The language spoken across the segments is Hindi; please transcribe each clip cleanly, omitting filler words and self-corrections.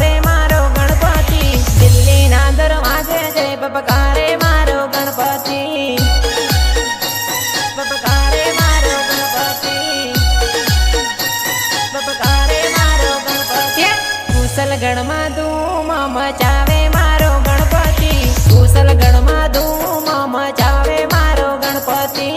मचावे मारो गणपति। दिल्ली ना दरवाजे जय बपकारे मारो गणपति। बपकारे मारो गणपति। बपकारे मारो गणपति। कुशल गण में धूम मचावे मारो गणपति। कुशल गण में धूम मचावे मारो गणपति।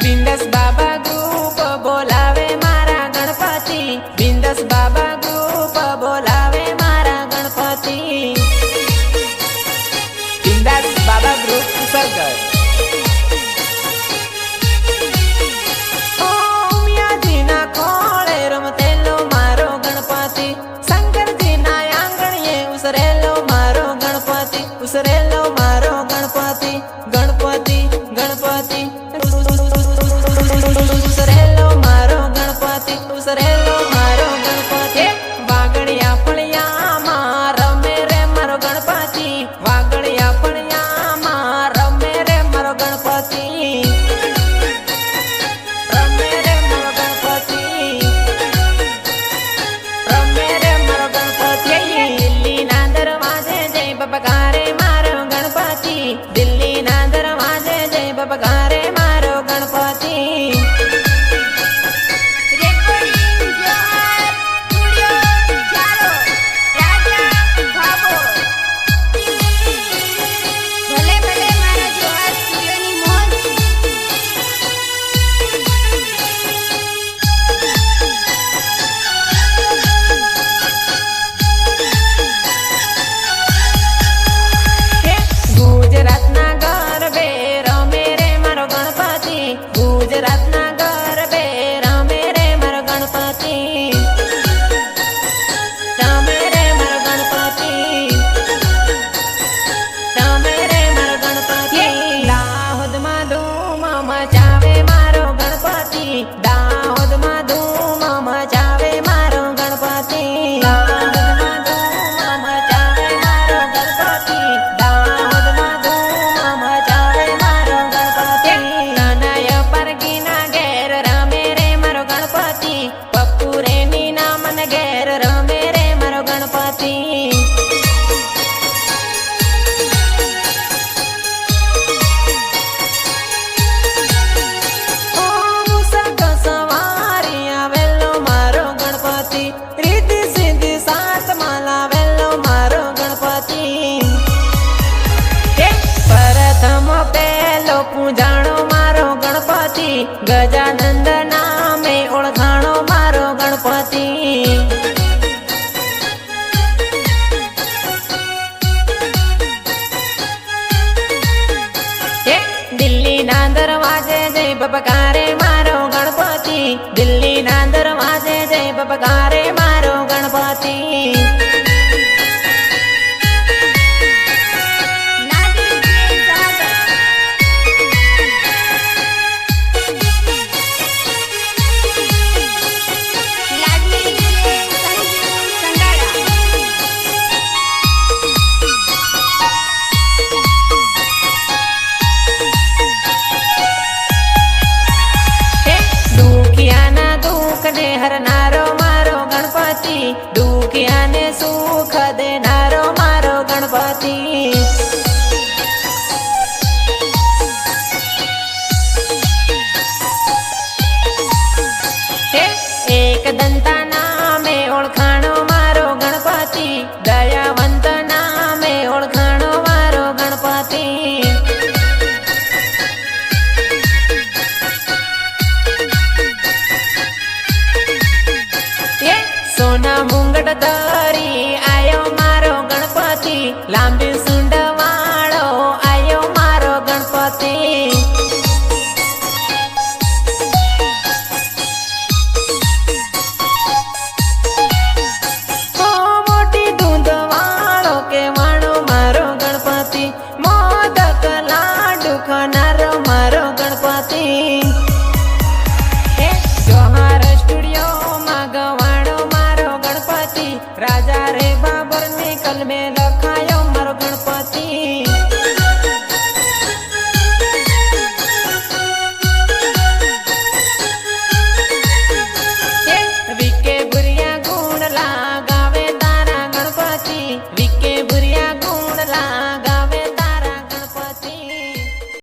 बिंदस बाबा ग्रुप बोलावे मारा गणपति। बिंदस बाबा ग्रुप बोलावे मारा गणपति। बिंदास बाबा ग्रुप कुशलगढ़। ओमियाजी ना खोळे रमतेलो मारो गणपति। शंकर जी ना आंगणिये उसरेलो मारो गणपति। उसरेलो मारो गणपति। गणपति गणपति उसरेलो मारो गणपति। उसरेलो मारो गणपति। वागड़िया फळिया मां रमे रे मारो गणपति। वागड़िया फळिया मां रमे रे मारो गणपति। रमे रे मारो गणपति। रमे रे मारो गणपति। दिल्ली ना दरवाजे जय बपकारे मारो गणपति। दिल्ली ना दरवाजे जय बपकारे मारो गणपति। गुजरातना गरबे रमे रे मारो गणपति। गुजरातना गरबे रमे रे मारो गणपति। रमे रे मारो गणपति। रमे रे मारो गणपति। दाहोद में धूम मचावे मारो गणपति। दाहोद में धूम मचावे मारो गणपति। दाहोद में धूम मचावे मारो गणपति। दाहोद में धूम मचावे मारो गणपति। नानाय परगीना घेर रमे रे मारो गणपति। पप्पू रे मीना मन घेर रमे रे मारो गणपति। ओ मुसक सवारी आवेलो मारो गणपति। रिद्धि सिद्धि सात माला वेलो मारो गणपति। प्रथम पहलो पूजाणो मारो गणपति। गजानंद नामे ओळखाणो मारो गणपति। दिल्ली ना दरवाजे जय बपकारे मारो गणपति। दिल्ली ना दरवाजे जय बपकारे मारो गणपति। दुखिया ना दुख दे हरनारो मारो गणपति। दुखिया ने सुख देनारो मारो गणपति। एक दंता नामे ओळखाणो मारो गणपति। दयावंत नामे ओळखाणो मारो गणपति। सोना मुंगट धरी आयो मारो गणपति। लांबी सुंड वाळो आयो मारो गणपति। ओ मोटी दूध वाळो के वाणो मारो गणपति। मोदक लाडू खानारो मारो गणपति। जोहार स्टूडियो में गवाणो मारो गणपति। राजा रे बाबर निकल में